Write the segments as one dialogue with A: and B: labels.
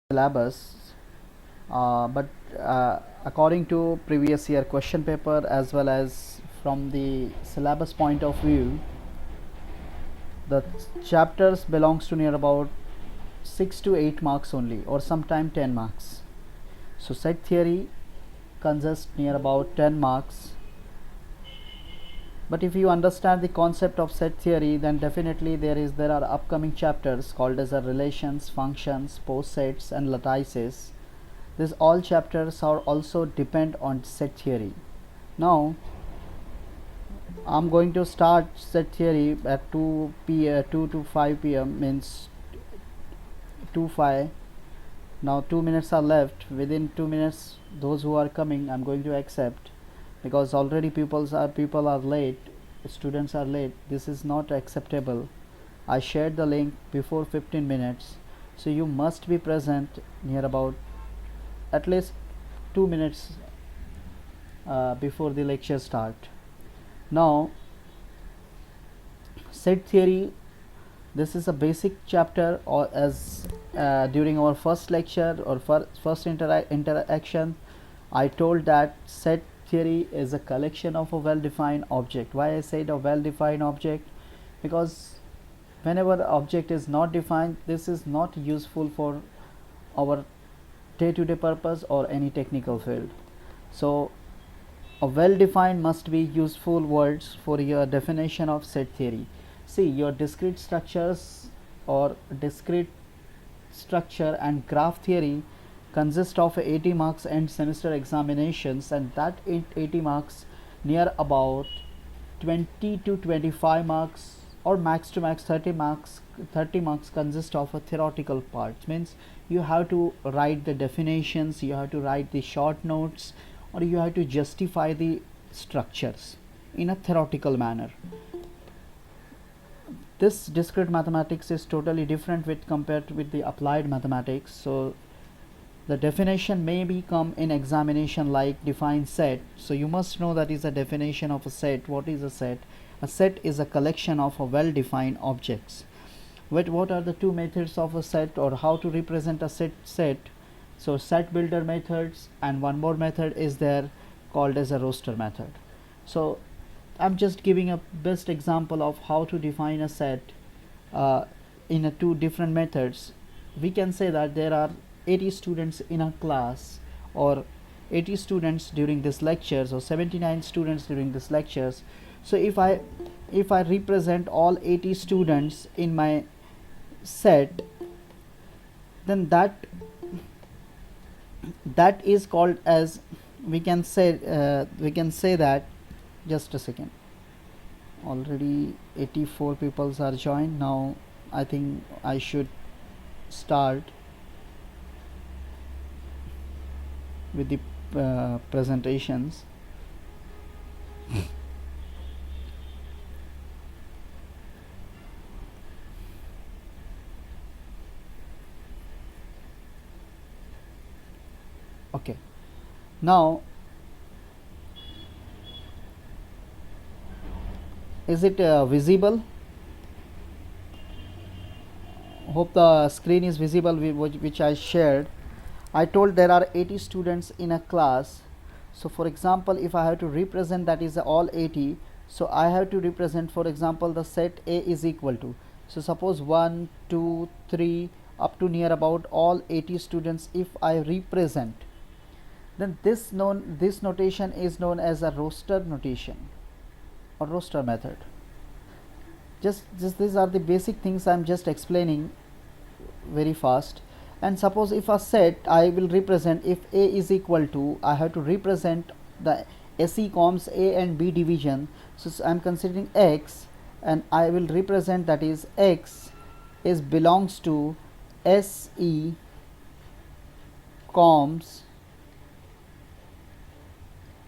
A: syllabus, but according to previous year question paper as well as from the syllabus point of view, the chapters belongs to near about 6 to 8 marks only, or sometime 10 marks. So set theory consists near about 10 marks. But if you understand the concept of set theory, then definitely there are upcoming chapters called as relations, functions, post sets, and lattices. These all chapters are also depend on set theory. Now I'm going to start set theory at 2 to 5 p.m. means 2:05. Now 2 minutes are left. Within 2 minutes, those who are coming, I'm going to accept, because already people are late, students are late. This is not acceptable. I shared the link before 15 minutes, so you must be present near about at least 2 minutes before the lecture start. Now set theory, this is a basic chapter, or as during our first lecture or first interaction I told that set theory is a collection of a well-defined object. Why I said a well-defined object? Because whenever object is not defined, this is not useful for our day-to-day purpose or any technical field. So a well-defined must be useful words for your definition of set theory. See, your discrete structures or discrete structure and graph theory consist of 80 marks end semester examinations, and that 80 marks near about 20 to 25 marks or max to max 30 marks consist of a theoretical part. Means you have to write the definitions, you have to write the short notes, or you have to justify the structures in a theoretical manner. This discrete mathematics is totally different with compared with the applied mathematics. So the definition may become in examination like define set. So you must know that is a definition of a set. What is a set? A set is a collection of a well-defined objects. What are the two methods of a set, or how to represent a set? So set builder methods, and one more method is there called as a roster method. So I'm just giving a best example of how to define a set in a two different methods. We can say that there are 80 students in a class, or 80 students during this lectures, or 79 students during this lectures. So if I represent all 80 students in my set, then that is called as, we can say that, just a second, already 84 people are joined. Now I think I should start with the presentations. Okay, now is it visible? Hope the screen is visible, which I shared. I told there are 80 students in a class. So for example, if I have to represent that is all 80, so I have to represent, for example, the set A is equal to, so suppose 1 2 3 up to near about all 80 students. If I represent, then this notation is known as a roster notation or roster method. Just these are the basic things I'm just explaining very fast. And suppose if a set I will represent, if A is equal to, I have to represent the SE comms A and B division. So I'm considering X, and I will represent that is X is belongs to SE comms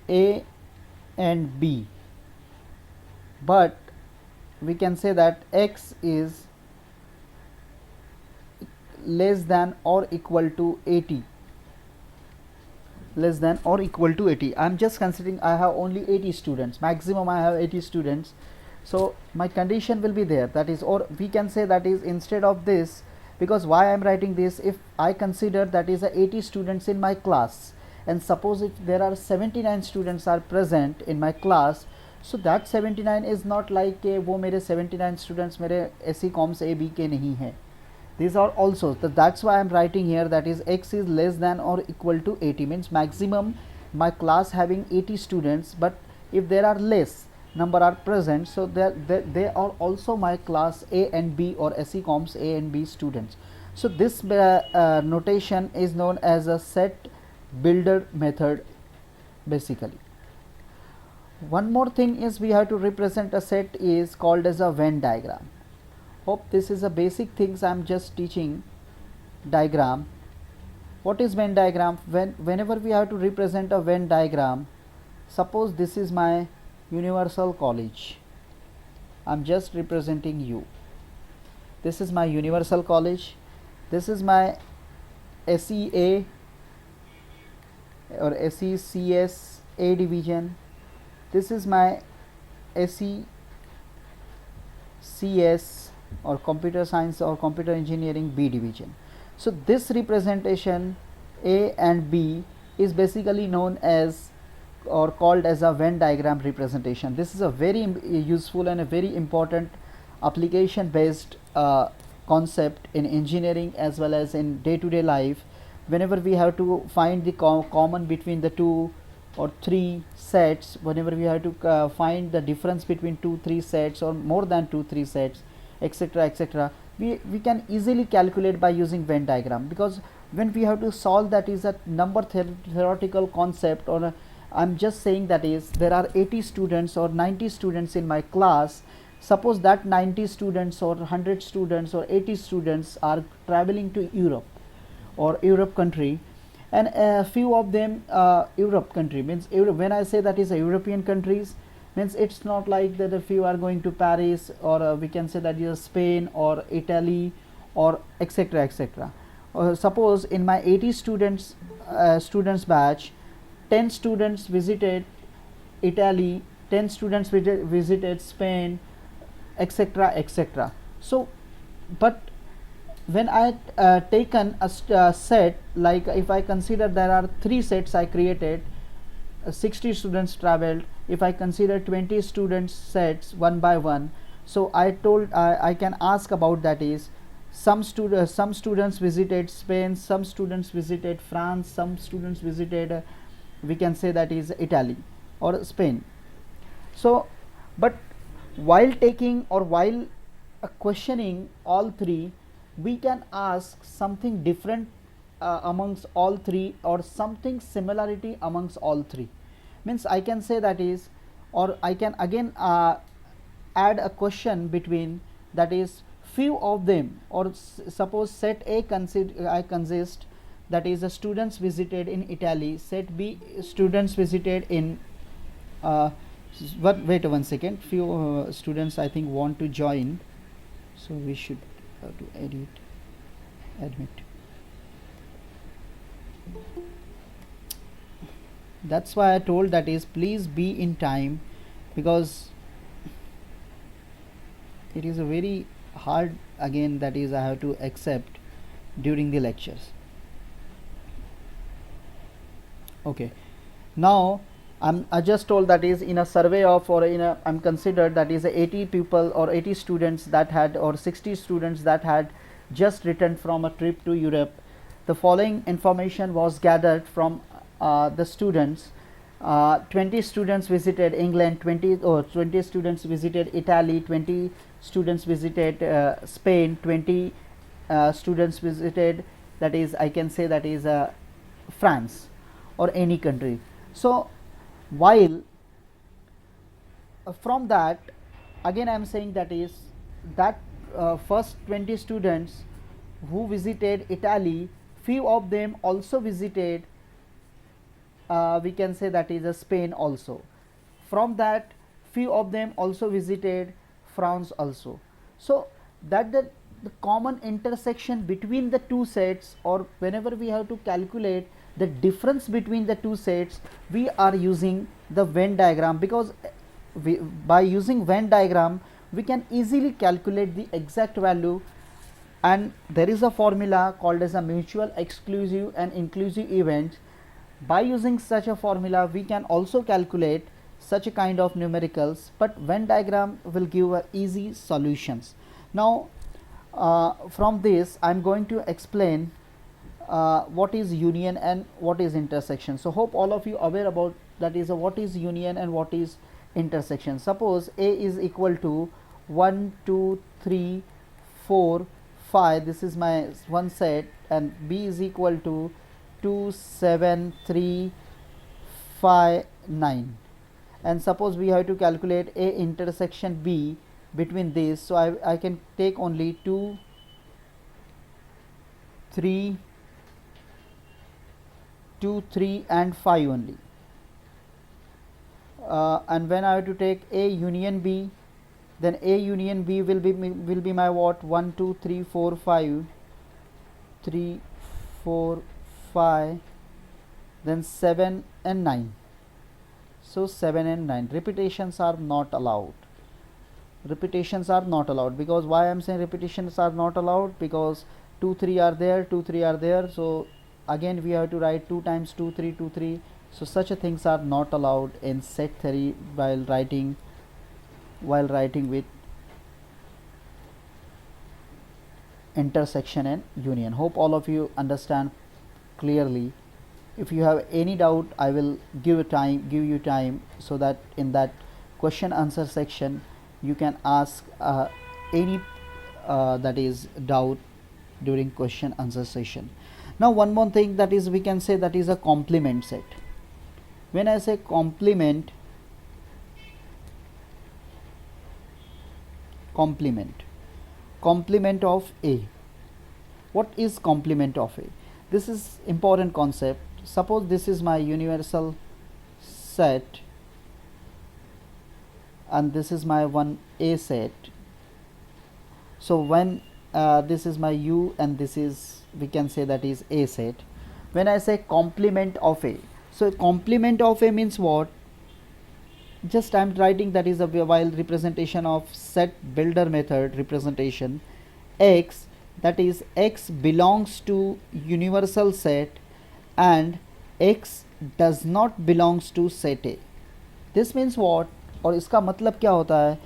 A: A and B, but we can say that X is less than or equal to 80, less than or equal to 80. I'm just considering I have only 80 students, maximum I have 80 students. So my condition will be there, that is, or we can say that is, instead of this because why I am writing this, if I consider that is 80 students in my class, and suppose if there are 79 students are present in my class, so that 79 is not like कि वो मेरे 79 students मेरे ऐसी corms A B के नहीं हैं. These are also, so that's why I am writing here that is x is less than or equal to 80, means maximum my class having 80 students, but if there are less number are present, so they are also my class A and B or SE comps A and B students. So this notation is known as a set builder method basically. One more thing is we have to represent a set is called as a Venn diagram. Hope this is a basic things I am just teaching. Diagram. What is Venn diagram? Whenever we have to represent a Venn diagram, suppose this is my Universal College. I am just representing you. This is my Universal College. This is my SEA or SECS A division. This is my SECS or Computer Science or Computer Engineering B division. So this representation A and B is basically known as or called as a Venn diagram representation. This is a very useful and a very important application based concept in engineering as well as in day-to-day life. Whenever we have to find the common between the two or three sets, whenever we have to find the difference between 2-3 sets or more than 2-3 sets, etc., etc., we can easily calculate by using Venn diagram, because when we have to solve that is a number theoretical concept, or I'm just saying that is there are 80 students or 90 students in my class. Suppose that 90 students or 100 students or 80 students are traveling to Europe or Europe country, and a few of them Europe country means when I say that is a European countries, means it's not like that a few are going to Paris, or we can say that is Spain or Italy or etc., etc. Suppose in my 80 students batch, 10 students visited Italy, 10 students visited Spain, etc., etc. So but when I taken a set, like if I consider there are 3 sets I created, 60 students traveled, if I consider 20 students sets one by one, so I told I can ask about that is some students visited Spain, some students visited France, some students visited we can say that is Italy or Spain. So but while taking or while questioning all three, we can ask something different amongst all three, or something similarity amongst all three. Means I can say that is, or I can again add a question between that is few of them, or suppose set A consist that is the students visited in Italy, set B students visited in wait one second, few students I think want to join, so we should have to admit. That's why I told that is please be in time, because it is a very hard again that is I have to accept during the lectures. Okay, now I just told that is in a survey of, or in a I'm considered that is 80 people or 80 students that had, or 60 students that had just returned from a trip to Europe. The following information was gathered from the students. 20 students visited England, 20 students visited Italy, 20 students visited Spain, 20 students visited that is I can say that is France or any country. So while from that again I am saying that is that first 20 students who visited Italy, few of them also visited we can say that is Spain also. From that few of them also visited France also. So that the common intersection between the two sets, or whenever we have to calculate the difference between the two sets, we are using the Venn diagram, because by using Venn diagram we can easily calculate the exact value and there is a formula called as a mutual exclusive and inclusive event. By using such a formula we can also calculate such a kind of numericals, but Venn diagram will give easy solutions. Now from this I am going to explain what is union and what is intersection. So hope all of you aware about that is what is union and what is intersection. Suppose A is equal to 1 2 3 4 5, this is my one set, and B is equal to 2 7 3 5 9, and suppose we have to calculate A intersection B between these. So I can take only 2 3 2 3 and 5 only, and when I have to take A union B, then A union B will be my what, 1 2 3 4 5 3 4 5, then 7 and 9. So 7 and 9, repetitions are not allowed. Repetitions are not allowed, because why I am saying repetitions are not allowed, because 2 3 are there, 2 3 are there, so again we have to write 2 times 2 3 2 3. So such a things are not allowed in set theory while writing with intersection and union. Hope all of you understand clearly. If you have any doubt, I will give you time so that in that question answer section you can ask any that is doubt during question answer session. Now one more thing, that is we can say that is a complement set. When I say complement of A, what is complement of A? This is important concept. Suppose this is my universal set and this is my one A set. So when this is my U and this is, we can say that is A set. When I say complement of A, so complement of A means what? Just I am writing that is a while representation of set builder method representation, X, that is X belongs to universal set and X does not belongs to set A. This means what? और इसका मतलब क्या होता है?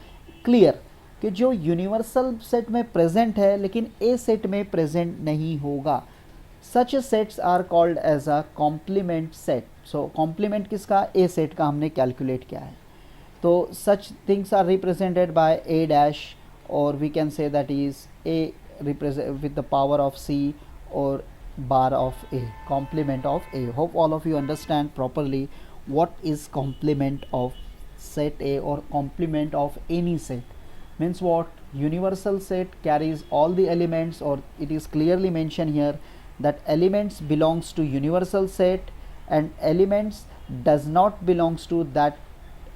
A: Clear कि जो universal set में present है लेकिन ए सेट में प्रेजेंट नहीं होगा, such sets are called as a complement set. So complement किसका? ए सेट का हमने कैलकुलेट किया है. तो such things are represented by a dash, और we can say that is a represent with the power of C or bar of A, complement of A. Hope all of you understand properly what is complement of set A or complement of any set. Means what? Universal set carries all the elements, or it is clearly mentioned here that elements belongs to universal set and elements does not belongs to that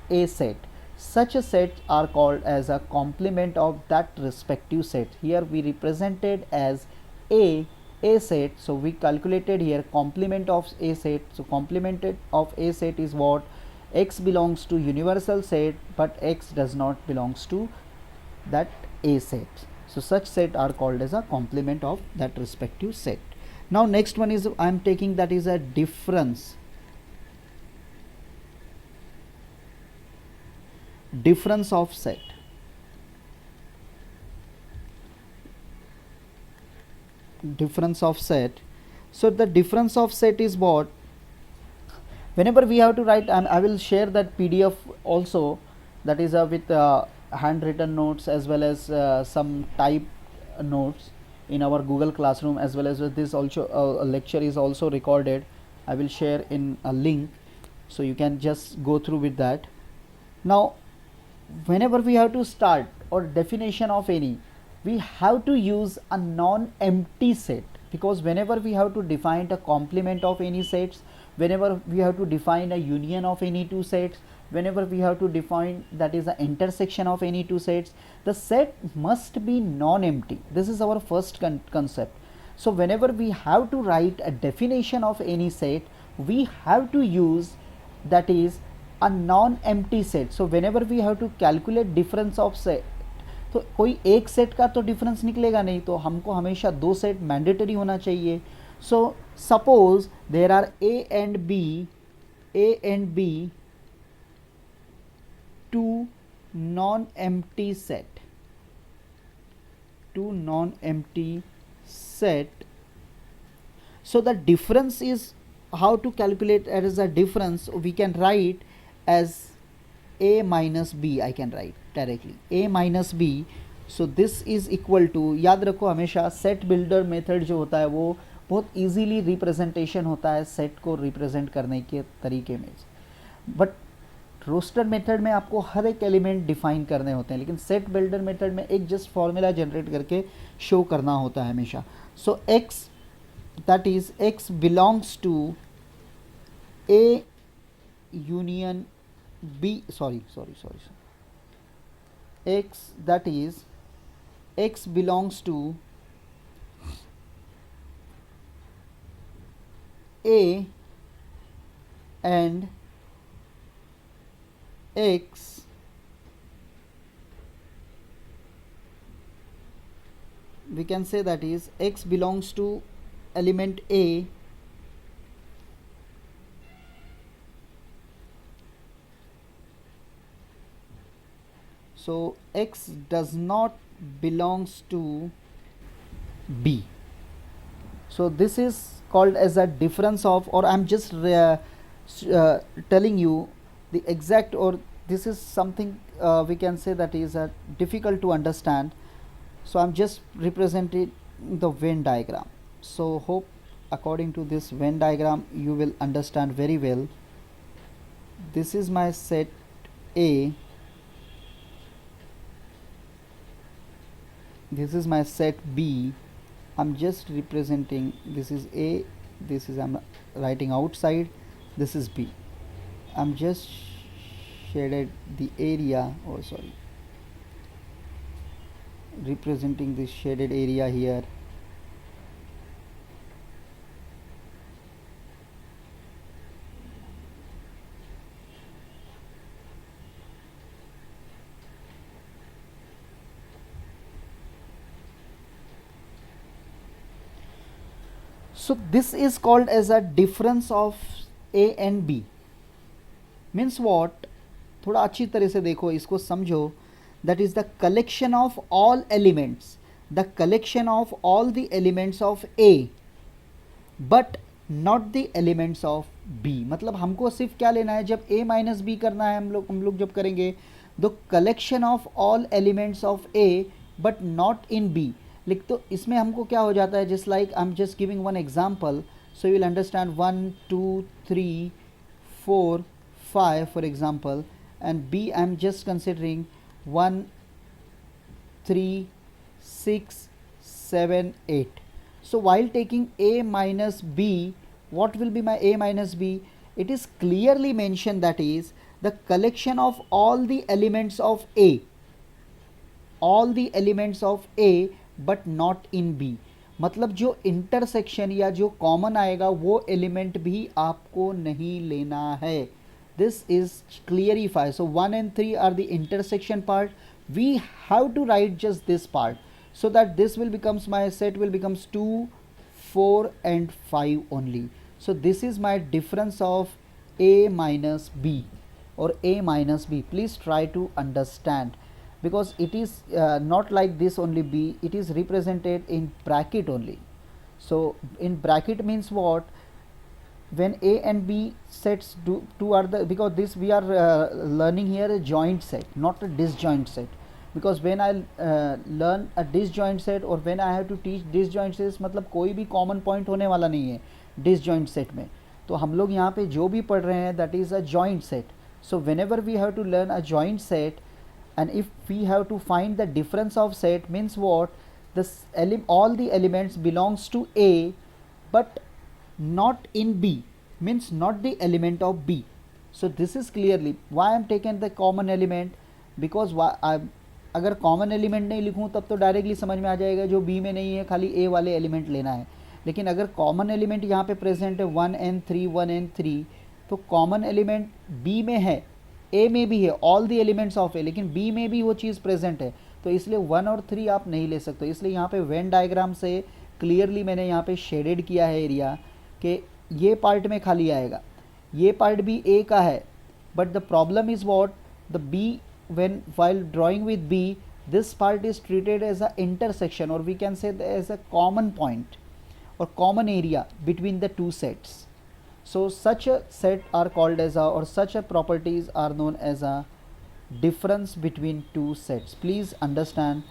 A: A set. Such a set are called as a complement of that respective set. Here we represented as A set, so we calculated here complement of A set. So complement of A set is what? X belongs to universal set but X does not belongs to that A set. So such set are called as a complement of that respective set. Now next one is I am taking that is a difference of set. Difference of set. So the difference of set is what? Whenever we have to write, and I will share that PDF also, that is with handwritten notes as well as some type notes in our Google Classroom, as well as this also a lecture is also recorded. I will share in a link, so you can just go through with that. Now whenever we have to start or definition of any, we have to use a non-empty set, because whenever we have to define a complement of any sets, whenever we have to define a union of any two sets, whenever we have to define that is an intersection of any two sets, the set must be non-empty. This is our first concept. So whenever we have to write a definition of any set, we have to use that is a non-empty set. So whenever we have to calculate difference of set, तो तो कोई एक set का तो difference निकलेगा नहीं, तो हमको हमेशा दो सेट मैंडेटरी होना चाहिए. So suppose there are A and B two non-empty set, so the difference is, how to calculate it as a difference, we can write as a minus b. I can write directly a minus b. so this is equal to, याद रखो हमेशा set builder method जो होता है वो बहुत easily representation होता है सेट को रिप्रेजेंट करने के तरीके में, बट रोस्टर मेथड में आपको हर एक एलिमेंट डिफाइन करने होते हैं, लेकिन सेट बिल्डर मेथड में एक जस्ट फॉर्मूला जनरेट करके शो करना होता है हमेशा. सो x, that is x belongs to a union b, sorry, x, that is x belongs to a and x we can say that is x belongs to element a so x does not belongs to b. so this is called as a difference of, or I'm just telling you the exact, or this is something we can say that is difficult to understand, so I'm just representing the Venn diagram. So hope according to this Venn diagram you will understand very well. This is my set A, this is my set B. I'm just representing, this is A, this is, I'm writing outside, this is B. I'm just shaded the area, oh sorry, representing this shaded area here. So this is called as a difference of A and B. Means what? थोड़ा अच्छी तरह से देखो इसको समझो. That is the collection of all elements, the collection of all the elements of A, but not the elements of B. मतलब हमको सिर्फ क्या लेना है, जब A माइनस बी करना है हम लोग जब करेंगे the collection of all elements of A but not in B. लिख तो इसमें हमको क्या हो जाता है, just like I am just giving one example so you will understand 1 2 3 4 5 for example, and B I am just considering 1 3 6 7 8. So while taking A minus B, what will be my A minus B? It is clearly mentioned that is the collection of all the elements of A, all the elements of A but not in B. मतलब जो intersection या जो common आएगा वो element भी आपको नहीं लेना है. This is clarified. So 1 and 3 are the intersection part. We have to write just this part so that this will becomes, my set will becomes 2 4 and 5 only. So this is my difference of A minus B or A minus B. Please try to understand, because it is not like this only B, it is represented in bracket only. So in bracket means what? When A and B sets two are the, because this we are learning here a joint set, not a disjoint set, because when I learn a disjoint set or when I have to teach disjoint sets, मतलब कोई भी common point होने वाला नहीं है disjoint set में. तो हम लोग यहाँ पे जो भी पढ़ रहे हैं that is a joint set. So whenever we have to learn a joint set, and if we have to find the difference of set, means what? This all the elements belongs to A but not in B, means not the element of B. So this is clearly why I am taken the common element, because अगर common element नहीं लिखूँ तब तो directly समझ में आ जाएगा जो B में नहीं है खाली ए वाले एलिमेंट लेना है. लेकिन अगर कॉमन एलिमेंट यहाँ पे प्रेजेंट है 1 and 3 तो कॉमन एलिमेंट बी में है, ए में भी है, ऑल द एलिमेंट्स ऑफ ए, लेकिन बी में भी वो चीज़ प्रेजेंट है. तो इसलिए 1 और 3 आप नहीं ले सकते। इसलिए यहाँ पे वेन डायग्राम से क्लियरली मैंने यहाँ पे शेडेड किया है एरिया कि ये पार्ट में खाली आएगा, ये पार्ट भी ए का है, but the problem is what, the B, when while drawing with B, this part is treated as a intersection, or we can say as a common point or common area between the two sets. So such a set are called as a, or such a properties are known as a difference between two sets. Please understand,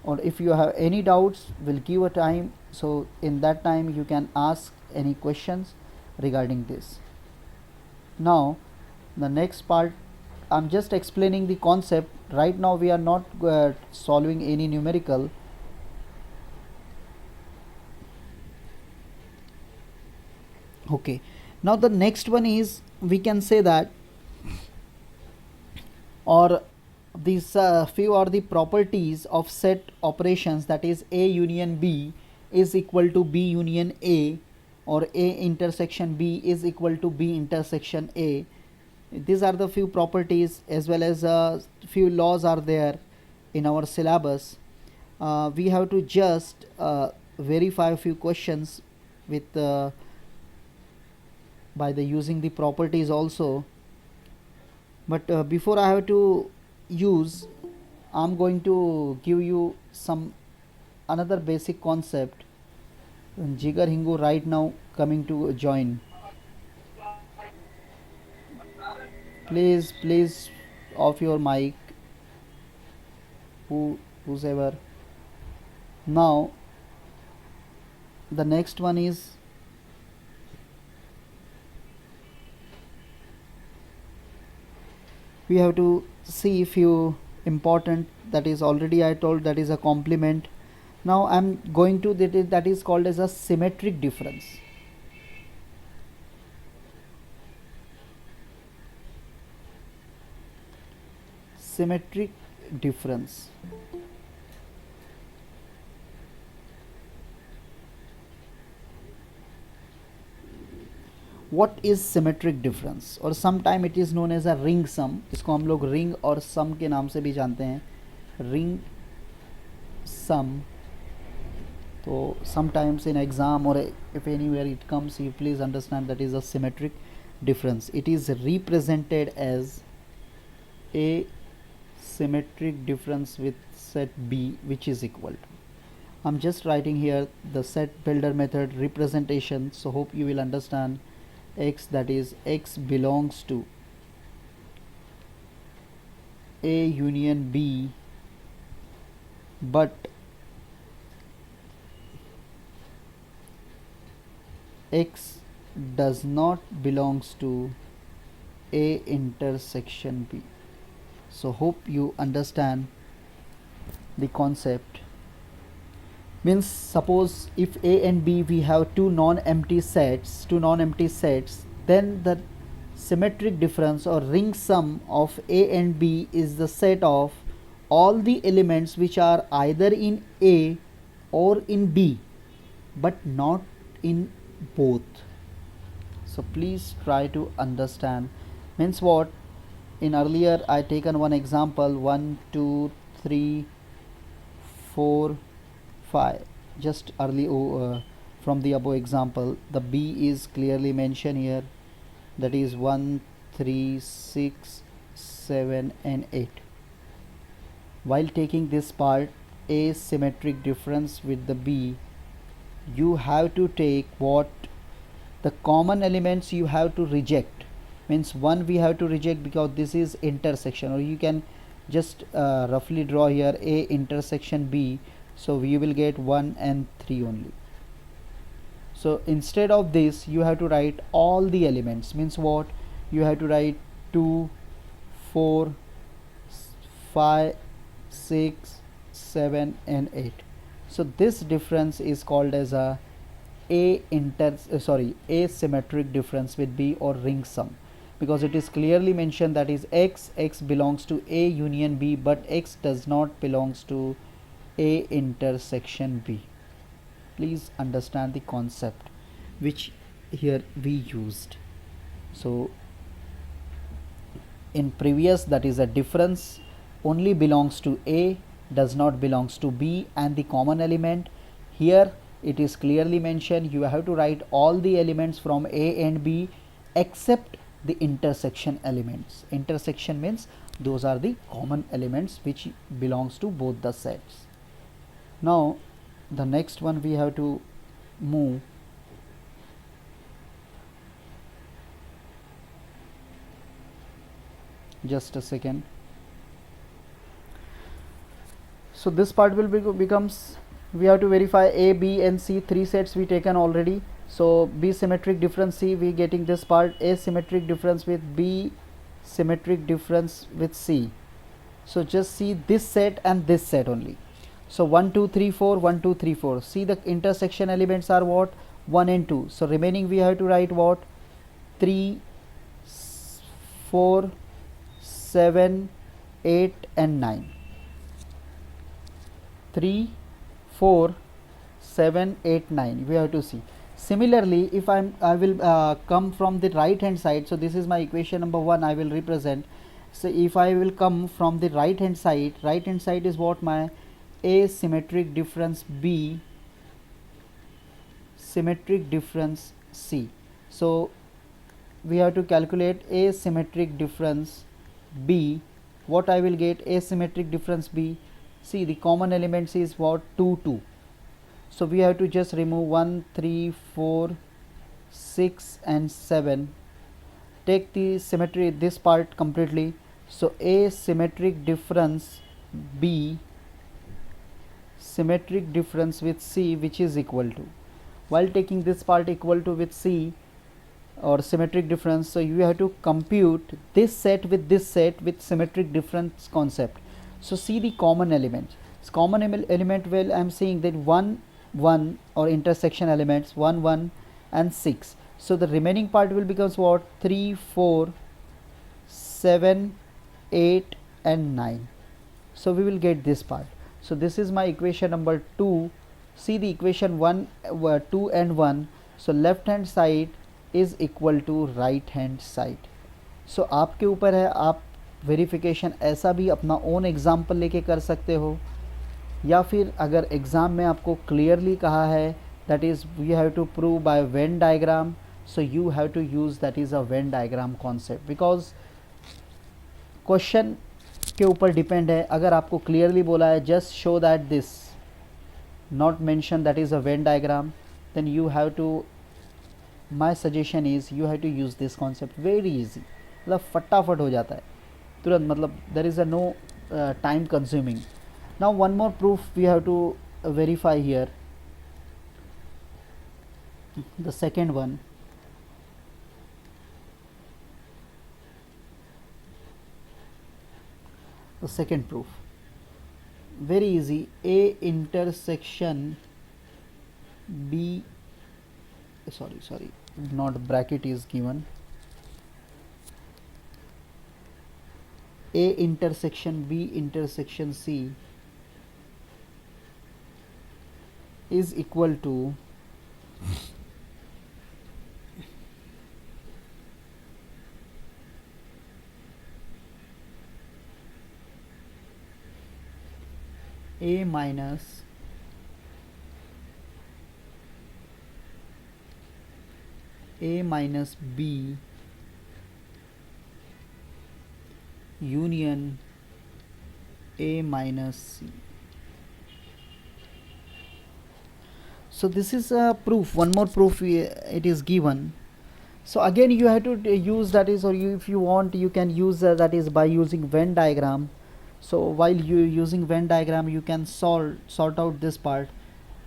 A: or if you have any doubts, we'll give a time, so in that time you can ask any questions regarding this. Now the next part, I'm just explaining the concept. Right now we are not solving any numerical. Okay, now the next one is, we can say that, or these few are the properties of set operations, that is A union B is equal to B union A, or A intersection B is equal to B intersection A. These are the few properties, as well as few laws are there in our syllabus. We have to just verify a few questions with by the using the properties also. But before I have to use, I'm going to give you some another basic concept. Jigar Hingu right now coming to join. Please off your mic, whoever. Now the next one is, we have to see few important, that is already I told, that is a complement. Now I'm going to that is called as a symmetric difference. Symmetric difference. What is symmetric difference, और sometime it is known as a ring sum. इसको हम लोग ring और sum के नाम से भी जानते हैं, ring sum. तो sometimes in exam or if anywhere it comes, you please understand that is a symmetric difference. It is represented as a symmetric difference with set B which is equal to, I'm just writing here the set builder method representation, so hope you will understand. X, that is X belongs to A union B, but X does not belongs to A intersection B. So hope you understand the concept. Means suppose if A and B we have two non-empty sets, then the symmetric difference or ring sum of A and B is the set of all the elements which are either in A or in B, but not in both. So please try to understand. Means what? In earlier I taken one example, 1 2 3 4 5, just early from the above example, the B is clearly mentioned here, that is 1 3 6 7 and 8. While taking this part, A symmetric difference with the B, you have to take what the common elements you have to reject. Means 1 we have to reject because this is intersection, or you can just roughly draw here A intersection B, so we will get 1 and 3 only. So instead of this you have to write all the elements. Means what? You have to write 2 4 5 6 7 and 8. So this difference is called as a asymmetric difference with B, or ring sum, because it is clearly mentioned that is X belongs to A union B, but X does not belongs to A intersection B. Please understand the concept which here we used. So in previous, that is a difference only belongs to A, does not belongs to B, and the common element here it is clearly mentioned. You have to write all the elements from A and B except the intersection elements. Intersection means those are the common elements which belongs to both the sets. Now the next one we have to move. Just a second. So this part will becomes, we have to verify A, B and C, three sets we taken already. So B symmetric difference C, we getting this part. A symmetric difference with B, symmetric difference with C. So just see this set and this set only. So 1 2 3 4, 1 2 3 4. See the intersection elements are what? 1 and 2. So remaining we have to write what? 3 4 7 8 and 9. 3 4 7 8 9 we have to see. Similarly, if I will come from the right hand side, so this is my equation number 1 I will represent. So if I will come from the right hand side is what? My A symmetric difference B, symmetric difference C. So we have to calculate A symmetric difference B. What I will get? A symmetric difference B. See, the common elements is what? 2 2. So we have to just remove 1 3 4 6 and 7. Take the symmetry, this part completely. So A symmetric difference B, symmetric difference with C, which is equal to, while taking this part equal to with C or symmetric difference, so you have to compute this set with symmetric difference concept. So see the common element. Common element, well, I am saying that 1 1 or intersection elements 1 1 and 6. So the remaining part will becomes what? 3 4 7 8 and 9. So we will get this part. So this is my equation number 2. See the equation 1 2 and 1. So left hand side is equal to right hand side. So आपके ऊपर है, आप verification ऐसा भी अपना own example लेके कर सकते हो, या फिर अगर एग्ज़ाम में आपको क्लियरली कहा है that is you have to prove by Venn diagram, so you have to use that is a Venn diagram concept, because question के ऊपर डिपेंड है. अगर आपको क्लियरली बोला है just show that this not mention that is a Venn diagram, then you have to, my suggestion is you have to use this concept. Very easy, मतलब फटाफट हो जाता है तुरंत, मतलब there is a no time consuming. Now one more proof we have to verify here. The second one. The second proof. Very easy. A intersection B, sorry, not bracket is given. A intersection B intersection C is equal to A minus B union A minus C. So this is a proof. One more proof it is given. So again you have to use, that is, or you, if you want, you can use that is by using Venn diagram. So while you using Venn diagram, you can sort out this part.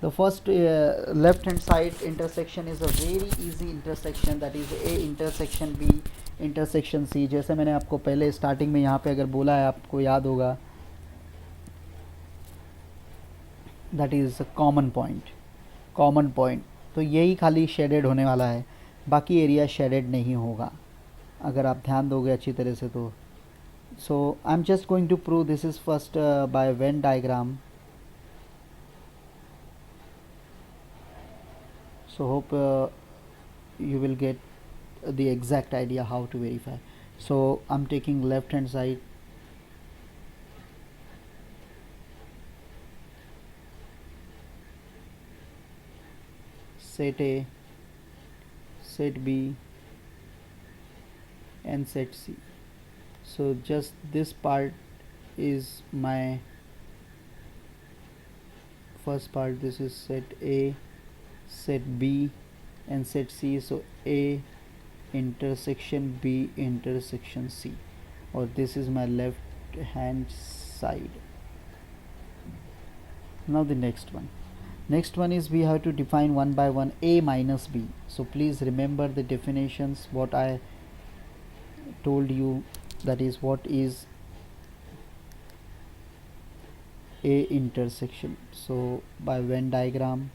A: The first left hand side intersection is a very easy intersection, that is A intersection B intersection C. जैसे मैंने आपको पहले starting में यहाँ पे अगर बोला है, आपको याद होगा, that is a common point. तो यही खाली शेडेड होने वाला है, बाकी एरिया शेडेड नहीं होगा अगर आप ध्यान दोगे अच्छी तरह से तो. So I am just going to prove this is first by Venn diagram. So hope you will get the exact idea how to verify. So I'm taking left hand side. set A, set B and set C. So just this part is my first part. This is set A, set B and set C. So A intersection B intersection C, or this is my left hand side. Now the next one is we have to define one by one A minus B. So please remember the definitions what I told you, that is what is A intersection. So by Venn diagram,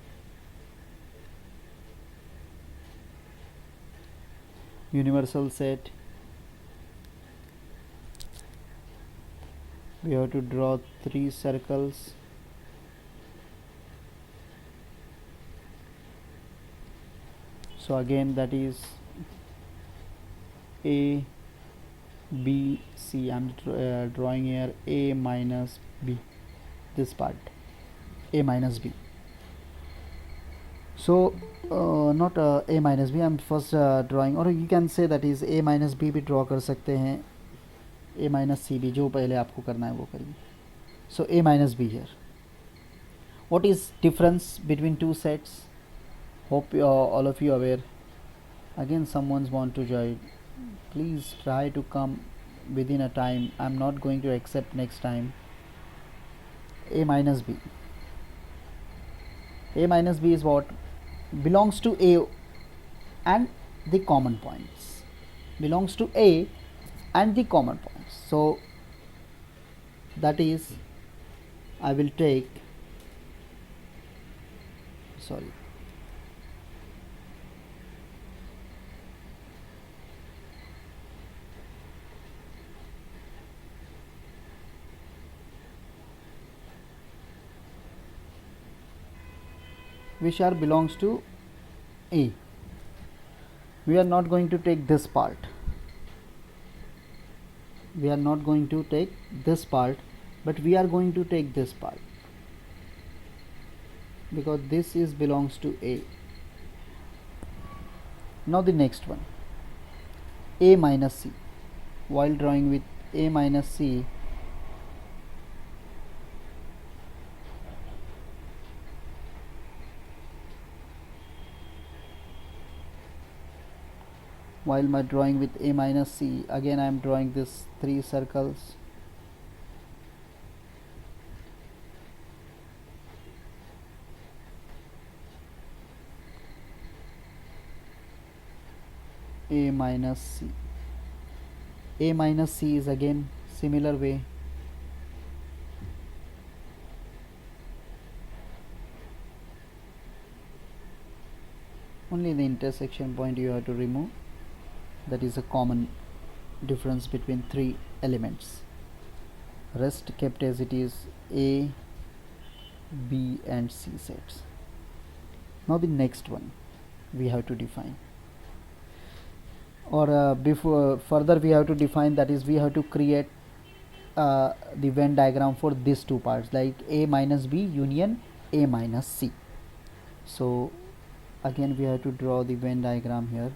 A: universal set, we have to draw 3 circles. So again that is A, B, C. I'm drawing here A minus B, this part A minus B. So not A minus B, I'm first drawing, or you can say that is A minus B भी draw कर सकते हैं, A minus C भी, जो पहले आपको करना है वो करिए. So A minus B here. What is difference between two sets? Hope all of you are aware. Again someone's want to join, please try to come within a time. I'm not going to accept next time. A minus B. A minus B is what? Belongs to A and the common points. Belongs to A and the common points. So that is, I will take, sorry, which are belongs to A. We are not going to take this part. We are not going to take this part, but we are going to take this part because this is belongs to A. Now the next one, A minus C. While drawing with A minus C, while my drawing with A minus C, again I am drawing this 3 circles. A minus C. A minus C is again similar way. Only the intersection point you have to remove. That is a common difference between 3 elements. Rest kept as it is A, B and C sets. Now the next one we have to define, or before further we have to define, that is we have to create the Venn diagram for these two parts, like A minus B union A minus C. So again we have to draw the Venn diagram here.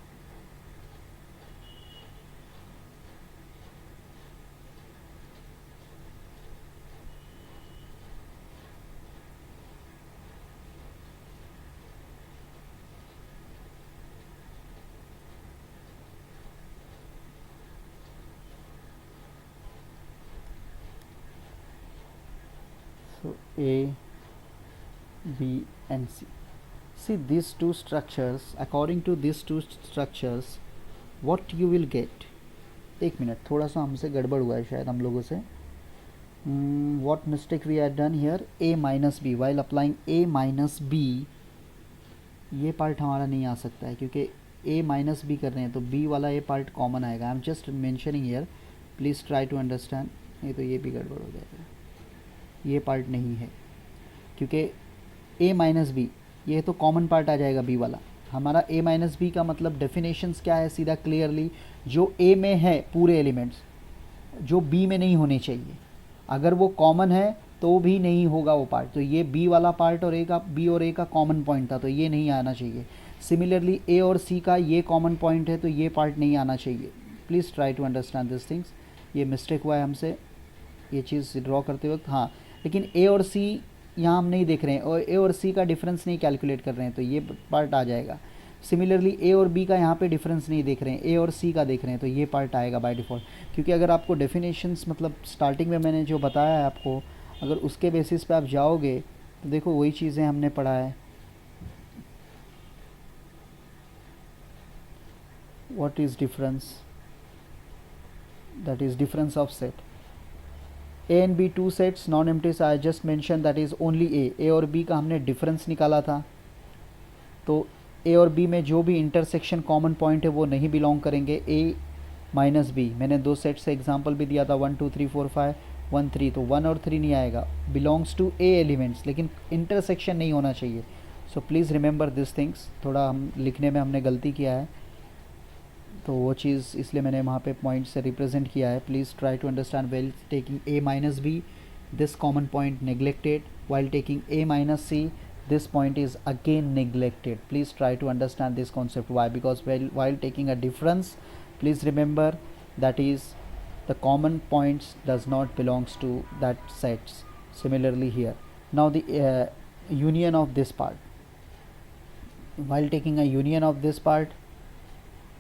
A: So A, B and C. See these two structures, according to these two structures what you will get. एक minute, थोड़ा सा हमसे गड़बड़ हुआ है शायद हम लोगों से. What mistake we had done here? A minus B. While applying A minus B, ये पार्ट हमारा नहीं आ सकता है क्योंकि A माइनस बी कर रहे हैं, तो B वाला ये पार्ट कॉमन आएगा. I am just mentioning here, please try to understand. नहीं तो ये भी गड़बड़ हो जाएगा. ये पार्ट नहीं है क्योंकि A माइनस बी ये तो कॉमन पार्ट आ जाएगा B वाला. हमारा A माइनस बी का मतलब डेफिनेशंस क्या है, सीधा क्लियरली जो A में है पूरे एलिमेंट्स जो B में नहीं होने चाहिए. अगर वो कॉमन है तो भी नहीं होगा वो पार्ट। तो ये बी वाला पार्ट और ए का, बी और ए का कॉमन पॉइंट था, तो ये नहीं आना चाहिए। सिमिलरली ए और सी का ये कॉमन पॉइंट है, तो ये पार्ट नहीं आना चाहिए। Please try to understand this things. ये मिस्टेक हुआ है हमसे ये चीज़ ड्रॉ करते वक्त। हाँ, लेकिन ए और सी यहाँ हम नहीं देख रहे हैं और ए और सी का डिफरेंस नहीं कैलकुलेट कर रहे हैं, तो ये पार्ट आ जाएगा। सिमिलरली ए और बी का यहाँ पे डिफरेंस नहीं देख रहे हैं, ए और सी का देख रहे हैं, तो ये पार्ट आएगा बाय डिफ़ॉल्ट। क्योंकि अगर आपको डेफिनेशंस मतलब स्टार्टिंग में मैंने जो बताया है आपको, अगर उसके बेसिस पे आप जाओगे तो देखो वही चीज़ें हमने पढ़ा है। What is difference? That is difference of set. A and B two sets non empty I just mention, that is only A और बी का हमने डिफरेंस निकाला था। तो ए और बी में जो भी इंटरसेक्शन कॉमन पॉइंट है वो नहीं बिलोंग करेंगे। ए माइनस बी, मैंने दो सेट से एग्जांपल भी दिया था, 1 2 3 4 5 1 3, तो 1 और 3 नहीं आएगा, बिलोंग्स टू ए एलिमेंट्स, लेकिन इंटरसेक्शन नहीं होना चाहिए। So please remember this things. थोड़ा हम लिखने में हमने गलती किया है, तो वो चीज़ इसलिए मैंने वहाँ पे पॉइंट से रिप्रेजेंट किया है। Please try to understand well taking A minus B, this common point neglected, while taking a minus c, this point is again neglected. Please try to understand this concept. Why? Because while taking a difference, please remember that is the common points does not belongs to that sets. Similarly here, now the union of this part, while taking a union of this part,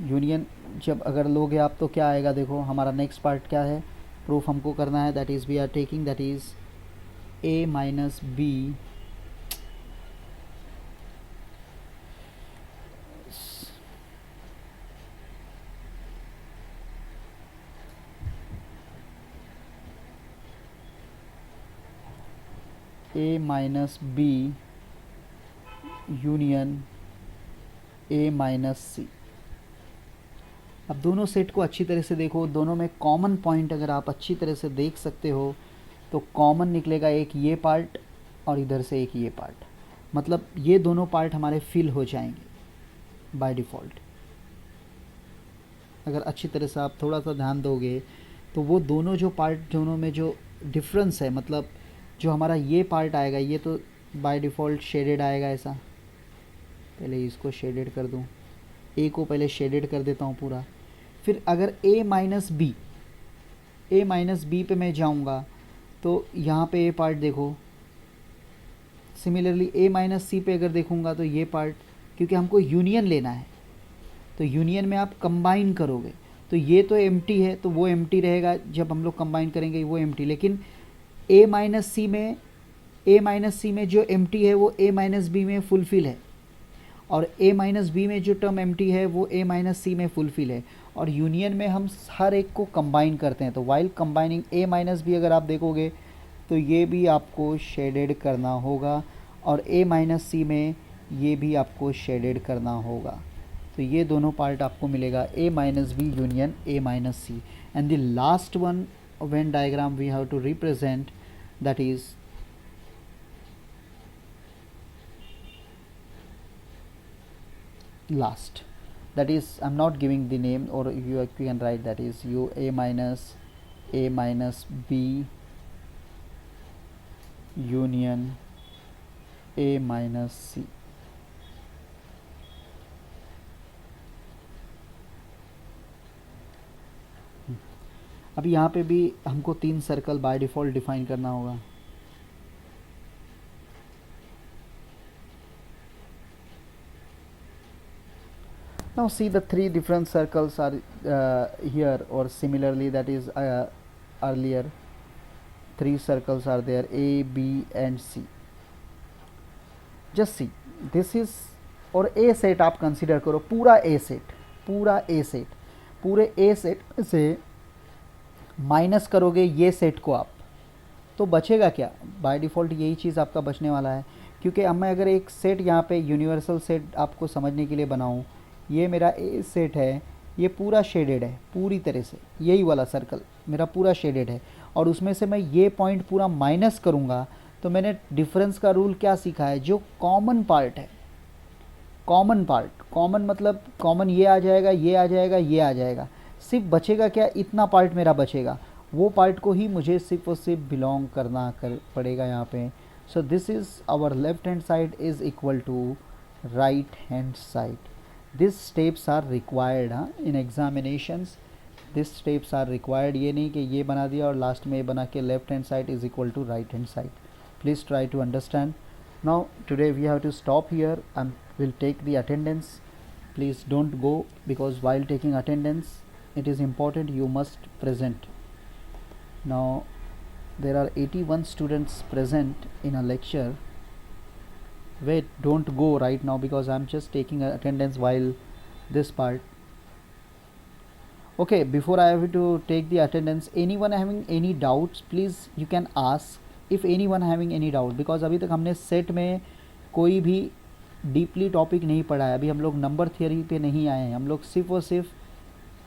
A: union जब अगर लोगे आप तो क्या आएगा, देखो हमारा next part क्या है, प्रूफ हमको करना है, that is we are taking that is A minus B A minus B union A minus C. अब दोनों सेट को अच्छी तरह से देखो, दोनों में कॉमन पॉइंट अगर आप अच्छी तरह से देख सकते हो तो कॉमन निकलेगा एक ये पार्ट और इधर से एक ये पार्ट, मतलब ये दोनों पार्ट हमारे फिल हो जाएंगे बाय डिफ़ॉल्ट। अगर अच्छी तरह से आप थोड़ा सा ध्यान दोगे तो वो दोनों जो पार्ट, दोनों में जो डिफरेंस है, मतलब जो हमारा ये पार्ट आएगा ये तो बाय डिफ़ॉल्ट शेडेड आएगा ऐसा। पहले इसको शेडेड कर दूँ, ए को पहले शेडेड कर देता हूँ पूरा। फिर अगर ए माइनस बी पे मैं जाऊँगा तो यहाँ पे ए पार्ट देखो। सिमिलरली ए माइनस सी पे अगर देखूँगा तो ये पार्ट, क्योंकि हमको यूनियन लेना है, तो यूनियन में आप कंबाइन करोगे तो ये तो एम्प्टी है, तो वो एम्प्टी रहेगा, जब हम लोग कंबाइन करेंगे वो एम्प्टी। लेकिन ए माइनस सी में जो एम्प्टी है वो ए माइनस बी में फुलफिल है, और ए माइनस बी में जो टर्म एम्प्टी है वो ए माइनस सी में फुलफिल है। और यूनियन में हम हर एक को कंबाइन करते हैं, तो वाइल कंबाइनिंग ए माइनस बी अगर आप देखोगे तो ये भी आपको शेडेड करना होगा, और ए माइनस सी में ये भी आपको शेडेड करना होगा। तो ये दोनों पार्ट आपको मिलेगा, A minus B union A minus C. And the last one Venn diagram we have to represent, that is last, that is I'm not giving the name, or you can write that is u a minus b union a minus c। अब यहाँ पे भी हमको 3 circle by default define करना होगा। Now see the 3 different circles are here, or similarly that is earlier 3 circles are there, A, B and C. Just see, this is, और A set आप consider करो, पूरा A सेट, पूरे A set से minus करोगे ये set को आप, तो बचेगा क्या? बाय डिफ़ॉल्ट यही चीज़ आपका बचने वाला है। क्योंकि अब मैं अगर एक सेट यहाँ पे यूनिवर्सल सेट आपको समझने के लिए बनाऊँ, ये मेरा ए सेट है, ये पूरा शेडेड है पूरी तरह से, यही वाला सर्कल मेरा पूरा शेडेड है, और उसमें से मैं ये पॉइंट पूरा माइनस करूँगा, तो मैंने डिफरेंस का रूल क्या सीखा है, जो कॉमन पार्ट है, कॉमन मतलब कॉमन ये आ जाएगा, ये आ जाएगा, ये आ जाएगा, सिर्फ बचेगा क्या, इतना पार्ट मेरा बचेगा, वो पार्ट को ही मुझे सिर्फ और सिर्फ बिलोंग करना पड़ेगा यहाँ पे. So this is our left hand side is equal to right hand side. This steps are required हाँ in examinations. This steps are required. ये नहीं कि ये बना दिया और लास्ट में ये बना के left hand side is equal to right hand side. Please try to understand. Now today we have to stop here and we'll take the attendance. Please don't go, because while taking attendance it is important you must present. Now there are 81 students present in a lecture. Wait, don't go right now because I'm just taking attendance while this part. Okay, before I have to take the attendance, anyone having any doubts, please you can ask. If any one having any doubt, because अभी तक हमने set में कोई भी deeply topic नहीं पढ़ा है. अभी हम लोग नंबर थियरी पे नहीं आए हैं. हम लोग सिर्फ और सिर्फ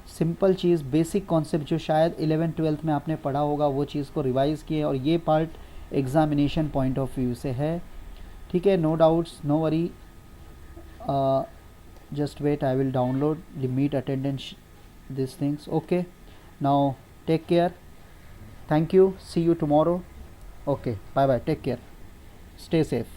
A: सिंपल चीज़, बेसिक कॉन्सेप्ट जो शायद 11th-12th में आपने पढ़ा होगा वो चीज़ को रिवाइज़ किए, और ये part examination point of view से है. ठीक है, no doubts, no worry. Just wait, I will download the meet attendance this things. Okay, now take care. Thank you. See you tomorrow. Okay, bye bye, take care, stay safe.